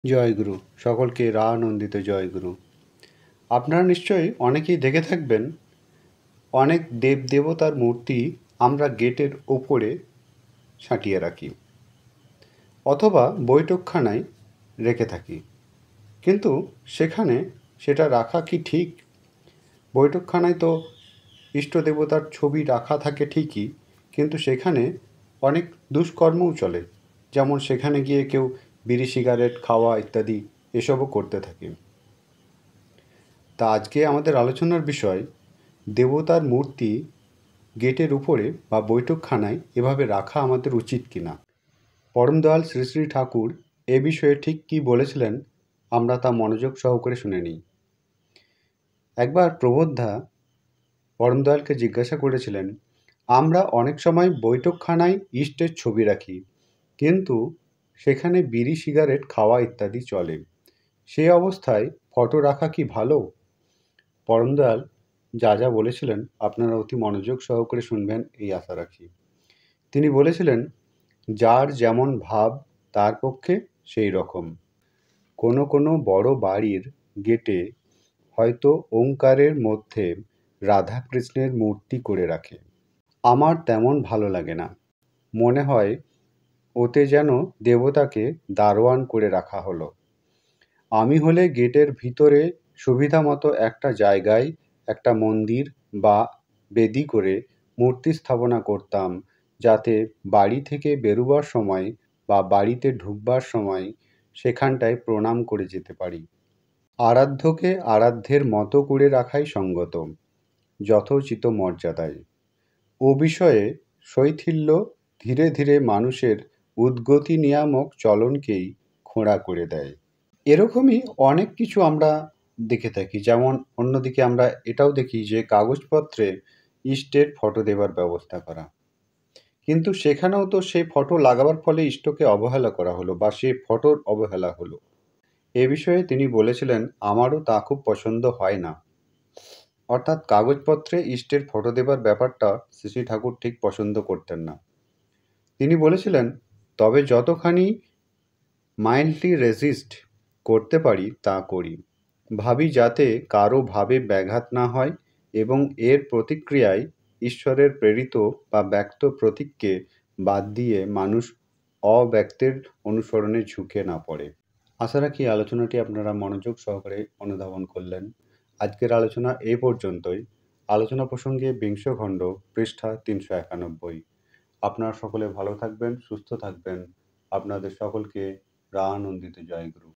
জয়গুরু। সকলকে রানন্দিত জয়গুরু। আপনারা নিশ্চয়ই অনেকেই দেখে থাকবেন, অনেক দেবদেবতার মূর্তি আমরা গেটের ওপরে সাঁটিয়ে রাখি অথবা বৈঠকখানায় রেখে থাকি। কিন্তু সেখানে সেটা রাখা কি ঠিক? বৈঠকখানায় তো ইষ্ট দেবতার ছবি রাখা থাকে ঠিকই, কিন্তু সেখানে অনেক দুষ্কর্মও চলে। যেমন সেখানে গিয়ে কেউ বিড়ি সিগারেট খাওয়া ইত্যাদি এসবও করতে থাকে। তা আজকে আমাদের আলোচনার বিষয়, দেবতার মূর্তি গেটের উপরে বা বৈঠকখানায় এভাবে রাখা আমাদের উচিত কিনা। পরমদয়াল শ্রী শ্রী ঠাকুর এ বিষয়ে ঠিক কী বলেছিলেন, আমরা তা মনোযোগ সহকারে শুনে নিই। একবার প্রবোদ্ধা পরমদয়ালকে জিজ্ঞাসা করেছিলেন, আমরা অনেক সময় বৈঠকখানায় ইষ্টের ছবি রাখি, কিন্তু সেখানে বিড়ি সিগারেট খাওয়া ইত্যাদি চলে। সে অবস্থায় ফটো রাখা কি ভালো? পরমদয়াল যা যা বলেছিলেন আপনারা অতি মনোযোগ সহকারে শুনবেন এই আশা রাখি। তিনি বলেছিলেন, যার যেমন ভাব তার পক্ষে সেই রকম। কোনো কোনো বড় বাড়ির গেটে হয়তো ওঙ্কারের মধ্যে রাধাকৃষ্ণের মূর্তি করে রাখে। আমার তেমন ভালো লাগে না। মনে হয় ওতে যেন দেবতাকে দারোয়ান করে রাখা হলো। আমি হলে গেটের ভিতরে সুবিধা মতো একটা জায়গায় একটা মন্দির বা বেদি করে মূর্তি স্থাপনা করতাম, যাতে বাড়ি থেকে বেরোবার সময় বা বাড়িতে ঢুকবার সময় সেখানটায় প্রণাম করে যেতে পারি। আরাধ্যকে আরাধ্যের মতো করে রাখাই সঙ্গত, যথোচিত মর্যাদায়। ও বিষয়ে শৈথিল্য ধীরে ধীরে মানুষের উদ্গতি নিয়ামক চলনকেই খোঁড়া করে দেয়। এরকমই অনেক কিছু আমরা দেখে থাকি। যেমন অন্যদিকে আমরা এটাও দেখি যে কাগজপত্রে ইষ্টের ফটো দেবার ব্যবস্থা করা, কিন্তু সেখানেও তো সেই ফটো লাগাবার ফলে ইষ্টকে অবহেলা করা হলো বা সেই ফটোর অবহেলা হলো। এ বিষয়ে তিনি বলেছিলেন, আমারও তা খুব পছন্দ হয় না। অর্থাৎ কাগজপত্রে ইষ্টের ফটো দেবার ব্যাপারটা শ্রী শ্রী ঠাকুর ঠিক পছন্দ করতেন না। তিনি বলেছিলেন, তবে যতখানি মাইল্ডলি রেজিস্ট করতে পারি তা করি। ভাবি যাতে কারো ভাবে ব্যাঘাত না হয় এবং এর প্রতিক্রিয়ায় ঈশ্বরের প্রেরিত বা ব্যক্ত প্রতীককে বাদ দিয়ে মানুষ অব্যক্তের অনুসরণে ঝুঁকে না পড়ে। আশা রাখি আলোচনাটি আপনারা মনোযোগ সহকারে অনুধাবন করলেন। আজকের আলোচনা এই পর্যন্তই। আলোচনা প্রসঙ্গে বিংশ খণ্ড, পৃষ্ঠা 391। আপনারা সকলে ভালো থাকবেন, সুস্থ থাকবেন। আপনাদের সকলকে রানন্দিত জয়গুরু।